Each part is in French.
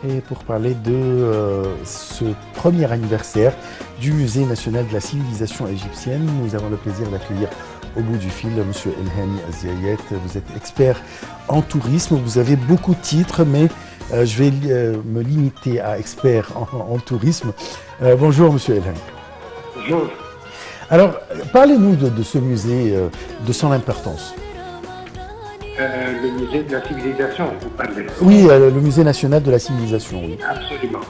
et pour parler de ce premier anniversaire du Musée national de la civilisation égyptienne. Nous avons le plaisir d'accueillir au bout du fil M. Elhami Aziayet. Vous êtes expert en tourisme, vous avez beaucoup de titres, mais je vais me limiter à expert en tourisme. Bonjour M. Elhami. Bonjour. Alors, parlez-nous de ce musée, de son importance. Le musée de la civilisation, vous parlez. Oui, le musée national de la civilisation, oui. Absolument.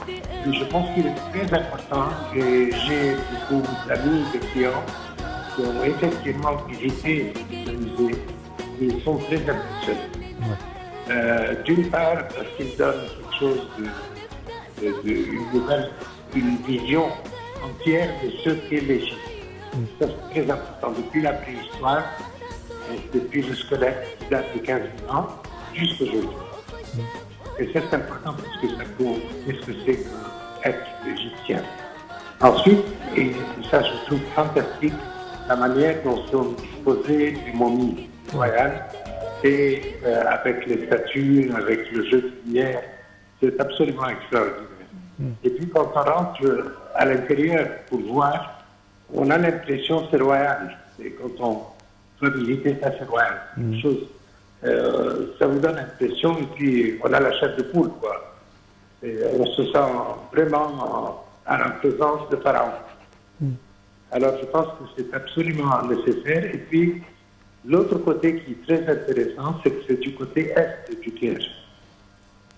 Je pense qu'il est très important et j'ai beaucoup d'amis, de clients qui ont effectivement visité ce musée et ils sont très impressionnés. Ouais. D'une part, parce qu'il donne quelque chose une vision entière de ce qu'est l'Égypte. Ça, c'est très important. Depuis la préhistoire, depuis le squelette qui date de 15 000 ans jusqu'à aujourd'hui. Et ça, c'est important parce que ça prouve ce que c'est qu'être égyptien. Ensuite, et ça, je trouve fantastique, la manière dont sont disposées les momies royales, et avec les statues, avec le jeu de lumière, c'est absolument extraordinaire. Et puis, quand on rentre à l'intérieur pour voir, on a l'impression que c'est royal. Et quand on va visiter ça, c'est royal. Chose, ça vous donne l'impression, et puis on a la chair de poule, quoi. Et on se sent vraiment en présence de Pharaon. Alors je pense que c'est absolument nécessaire. Et puis, l'autre côté qui est très intéressant, c'est que c'est du côté est du Caire.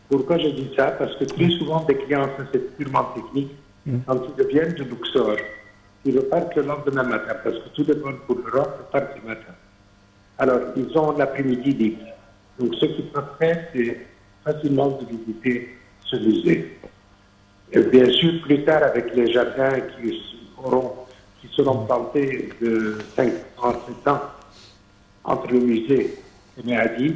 Pourquoi je dis ça? Parce que très souvent, des clients, ça c'est purement technique, quand ils viennent de Luxor, ils repartent le lendemain matin, parce que tout le monde pour l'Europe repart le matin. Alors, ils ont l'après-midi libre. Donc, ce qu'ils peuvent faire, c'est facilement de visiter ce musée. Et bien sûr, plus tard, avec les jardins qui seront plantés de 5 ans, 7 ans entre le musée et Méadi,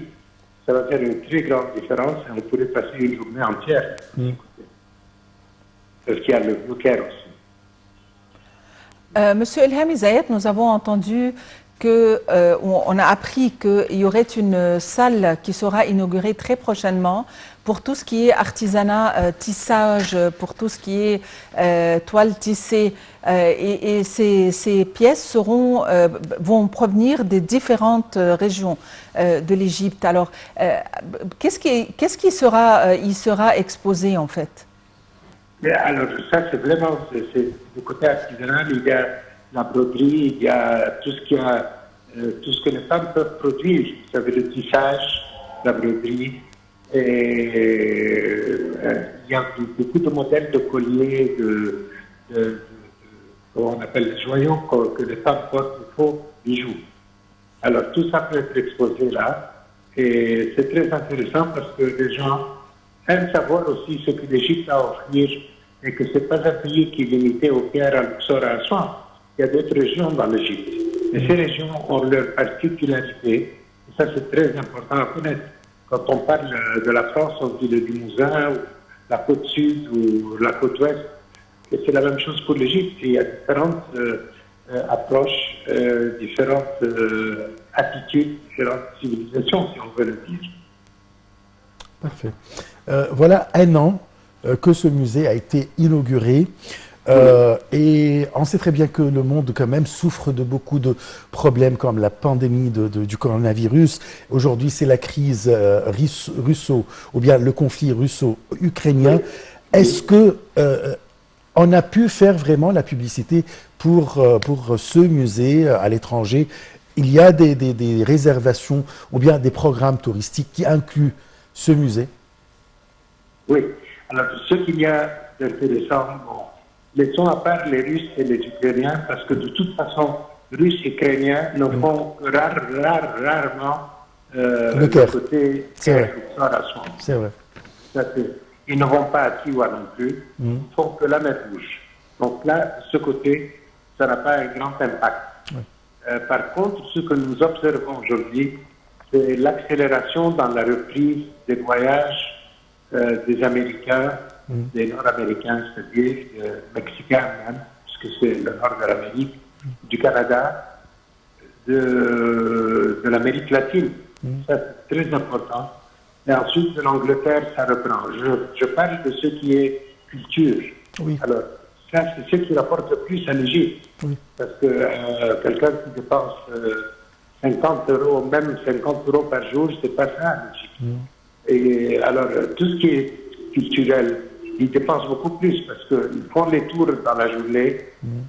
ça va faire une très grande différence et on pourrait passer une journée entière. Parce qu'il y a le Caire aussi. Monsieur Elhami Zayed, nous avons entendu on a appris qu'il y aurait une salle qui sera inaugurée très prochainement pour tout ce qui est artisanat, tissage, pour tout ce qui est toile tissée. Et ces pièces vont provenir des différentes régions de l'Égypte. Alors, qu'est-ce qui sera exposé en fait? Alors, ça, c'est vraiment du côté artisanal. Il y a la broderie, il y a tout ce que les femmes peuvent produire. Vous savez, le tissage, la broderie. Et il y a beaucoup de modèles de colliers, comment on appelle les joyaux que les femmes portent, de faux bijoux. Alors, tout ça peut être exposé là. Et c'est très intéressant parce que les gens aiment savoir aussi ce que l'Égypte a à offrir et que ce n'est pas un pays qui est limité au Caire, à Luxor, à Assouan. Il y a d'autres régions dans l'Égypte. Et ces régions ont leurs particularités. Et ça, c'est très important à connaître. Quand on parle de la France, on dit le Limousin, ou la côte sud, ou la côte ouest. Et c'est la même chose pour l'Égypte. Il y a différentes approches, différentes attitudes, différentes civilisations, si on veut le dire. Parfait. Voilà un an que ce musée a été inauguré. Et on sait très bien que le monde quand même souffre de beaucoup de problèmes comme la pandémie du coronavirus. Aujourd'hui, c'est la crise russo, ou bien le conflit russo-ukrainien. Est-ce que on a pu faire vraiment la publicité pour ce musée à l'étranger? Il y a des réservations ou bien des programmes touristiques qui incluent ce musée? Oui. Alors, ce qu'il y a d'intéressant, laissons à part les Russes et les Ukrainiens, parce que de toute façon, Russes et Ukrainiens ne font que rarement le côté Caire. C'est vrai. Ils ne vont pas à Tiwa non plus, ils ne font que la mer Rouge. Donc là, de ce côté, ça n'a pas un grand impact. Par contre, ce que nous observons aujourd'hui, c'est l'accélération dans la reprise des voyages des Américains, des Nord-Américains, c'est-à-dire Mexicains même, puisque c'est le nord de l'Amérique, du Canada, de l'Amérique latine. Ça, c'est très important. Et ensuite, de l'Angleterre, ça reprend. Je parle de ce qui est culture. Oui. Alors, ça, c'est ce qui rapporte le plus à l'Égypte. Oui. Parce que quelqu'un qui dépense 50 euros, même 50 euros par jour, c'est pas ça en Égypte. Et alors, tout ce qui est culturel, ils dépensent beaucoup plus parce qu'ils font les tours dans la journée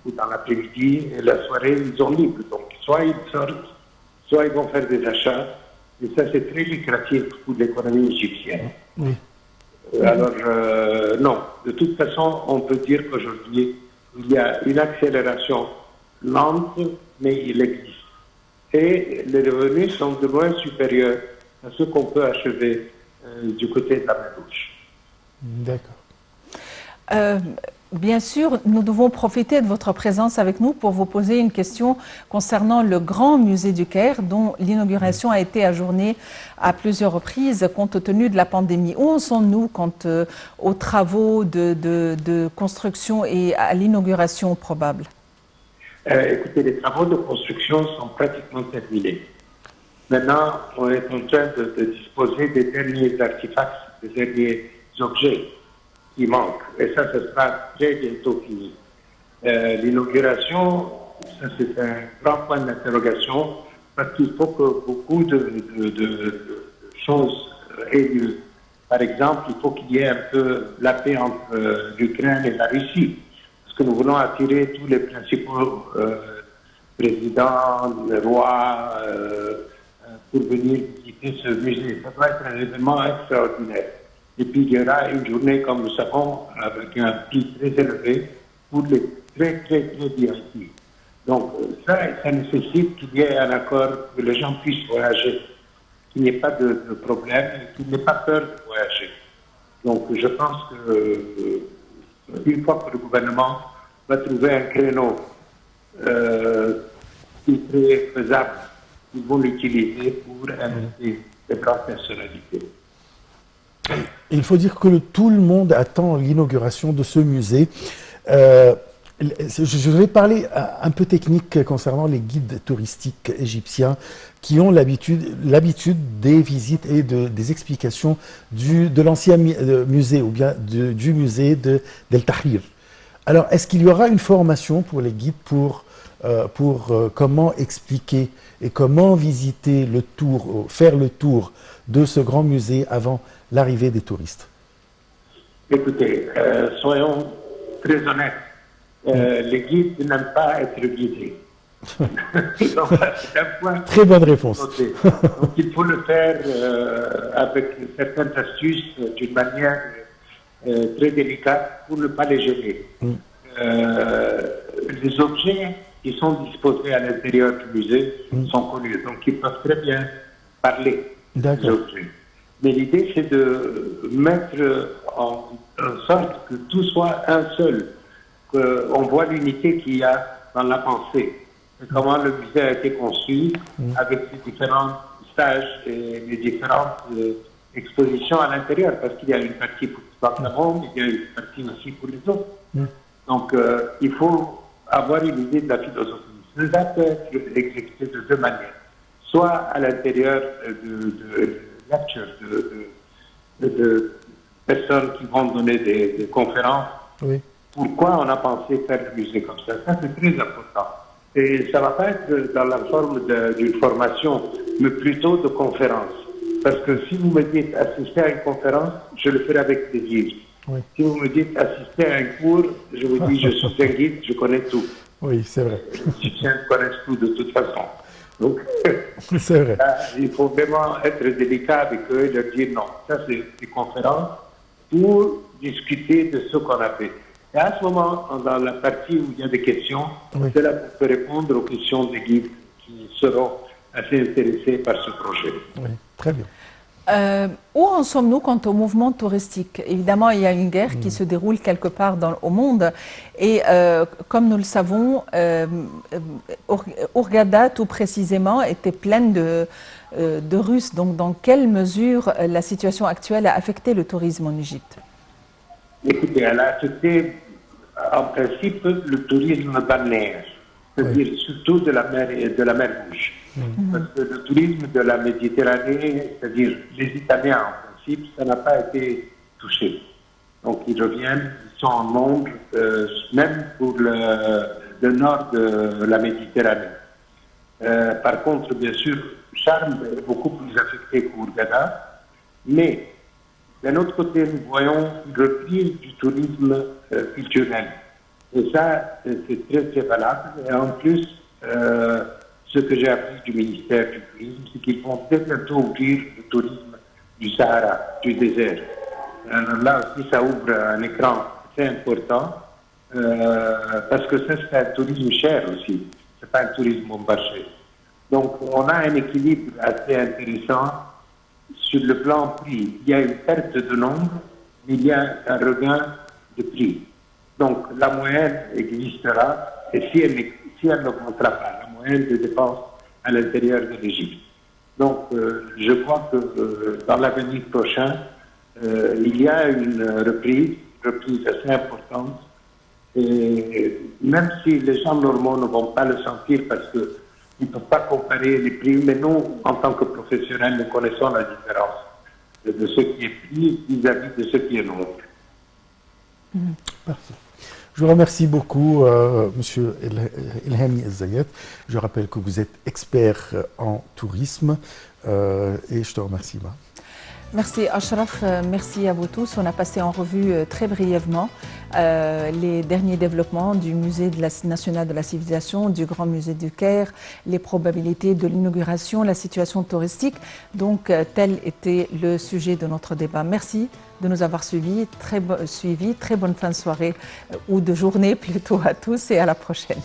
ou dans l'après-midi et la soirée, ils ont libre. Donc, soit ils sortent, soit ils vont faire des achats. Et ça, c'est très lucratif pour l'économie égyptienne. Oui. Alors, non. De toute façon, on peut dire qu'aujourd'hui, il y a une accélération lente, mais il existe. Et les revenus sont de loin supérieurs à ce qu'on peut achever du côté de la mer Rouge. D'accord. Bien sûr, nous devons profiter de votre présence avec nous pour vous poser une question concernant le grand musée du Caire, dont l'inauguration a été ajournée à plusieurs reprises compte tenu de la pandémie. Où en sommes-nous quant aux travaux de construction et à l'inauguration probable? Écoutez, les travaux de construction sont pratiquement terminés. Maintenant, on est en train de disposer des derniers artefacts, des derniers objets qui manquent. Et ça, ce sera très bientôt fini. L'inauguration, ça c'est un grand point d'interrogation parce qu'il faut que beaucoup de choses aient lieu. Par exemple, il faut qu'il y ait un peu la paix entre l'Ukraine et la Russie. Parce que nous voulons attirer tous les principaux présidents, rois, pour venir visiter ce musée. Ça doit être un événement extraordinaire. Et puis il y aura une journée, comme nous savons, avec un prix très élevé pour les très VIP. Donc ça nécessite qu'il y ait un accord, que les gens puissent voyager, qu'il n'y ait pas de problème, qu'il n'ait pas peur de voyager. Donc je pense que une fois que le gouvernement va trouver un créneau qui est très faisable, ils vont l'utiliser pour inviter de grandes personnalités. Il faut dire que tout le monde attend l'inauguration de ce musée. Je vais parler un peu technique concernant les guides touristiques égyptiens qui ont l'habitude des visites et des explications de l'ancien musée ou bien du musée d'El Tahrir. Alors, est-ce qu'il y aura une formation pour les guides pour comment expliquer et comment visiter le tour, faire le tour de ce grand musée avant l'arrivée des touristes? Écoutez, soyons très honnêtes. Les guides n'aiment pas être guidés. Donc, c'est un point très bonne réponse. Donc il faut le faire avec certaines astuces, d'une manière très délicate pour ne pas les gêner. Les objets qui sont disposés à l'intérieur du musée sont connus, donc ils peuvent très bien parler des objets. Mais l'idée, c'est de mettre en sorte que tout soit un seul, qu'on voit l'unité qu'il y a dans la pensée, et comment le musée a été conçu avec ses différents stages et les différentes expositions à l'intérieur, parce qu'il y a une partie pour le monde, il y a une partie aussi pour les autres. Donc, il faut avoir une idée de la philosophie. Cela peut être exécuté de deux manières. Soit à l'intérieur de lectures, de personnes qui vont donner des conférences. Oui. Pourquoi on a pensé faire le musée comme ça? Ça, c'est très important. Et ça ne va pas être dans la forme d'une formation, mais plutôt de conférence. Parce que si vous me dites assister à une conférence, je le ferai avec plaisir. Oui. Si vous me dites assister à un cours, je vous dis je suis un guide, je connais tout. Oui, c'est vrai. Les Égyptiens connaissent tout de toute façon. Donc, c'est vrai. Il faut vraiment être délicat avec eux et leur dire non. Ça, c'est des conférences pour discuter de ce qu'on a fait. Et à ce moment, dans la partie où il y a des questions, c'est là qu'on peut répondre aux questions des guides qui seront assez intéressés par ce projet. Oui, très bien. Où en sommes-nous quant au mouvement touristique? Évidemment, il y a une guerre qui se déroule quelque part au monde et comme nous le savons, Hurghada tout précisément était pleine de Russes. Donc dans quelle mesure la situation actuelle a affecté le tourisme en Égypte? Écoutez, elle a affecté en principe le tourisme balnéaire. c'est-à-dire surtout de la mer Rouge. Parce que le tourisme de la Méditerranée, c'est-à-dire les Italiens en principe, ça n'a pas été touché. Donc ils reviennent, ils sont en nombre, même pour le nord de la Méditerranée. Par contre, bien sûr, Charme est beaucoup plus affecté qu'Hurghada, mais d'un autre côté, nous voyons une reprise du tourisme culturel. Et ça, c'est très, très valable. Et en plus, ce que j'ai appris du ministère du Tourisme, c'est qu'ils vont très bientôt ouvrir le tourisme du Sahara, du désert. Alors là aussi, ça ouvre un écran très important, parce que ça, c'est un tourisme cher aussi. C'est pas un tourisme bon marché. Donc, on a un équilibre assez intéressant sur le plan prix. Il y a une perte de nombre, mais il y a un regain de prix. Donc, la moyenne existera, et si elle n'augmentera pas, la moyenne des dépenses à l'intérieur de l'Égypte. Donc, je crois que dans l'avenir prochain, il y a une reprise assez importante. Et même si les gens normaux ne vont pas le sentir parce qu'ils ne peuvent pas comparer les prix, mais nous, en tant que professionnels, nous connaissons la différence de ce qui est pris vis-à-vis de ce qui est non. Parfait. Je vous remercie beaucoup, Monsieur Elhami El-Zayed. Je rappelle que vous êtes expert en tourisme et je te remercie. Merci Ashraf, merci à vous tous. On a passé en revue très brièvement les derniers développements du musée national de la civilisation, du Grand Musée du Caire, les probabilités de l'inauguration, la situation touristique. Donc tel était le sujet de notre débat. Merci de nous avoir suivis. Très bonne fin de soirée ou de journée plutôt à tous et à la prochaine.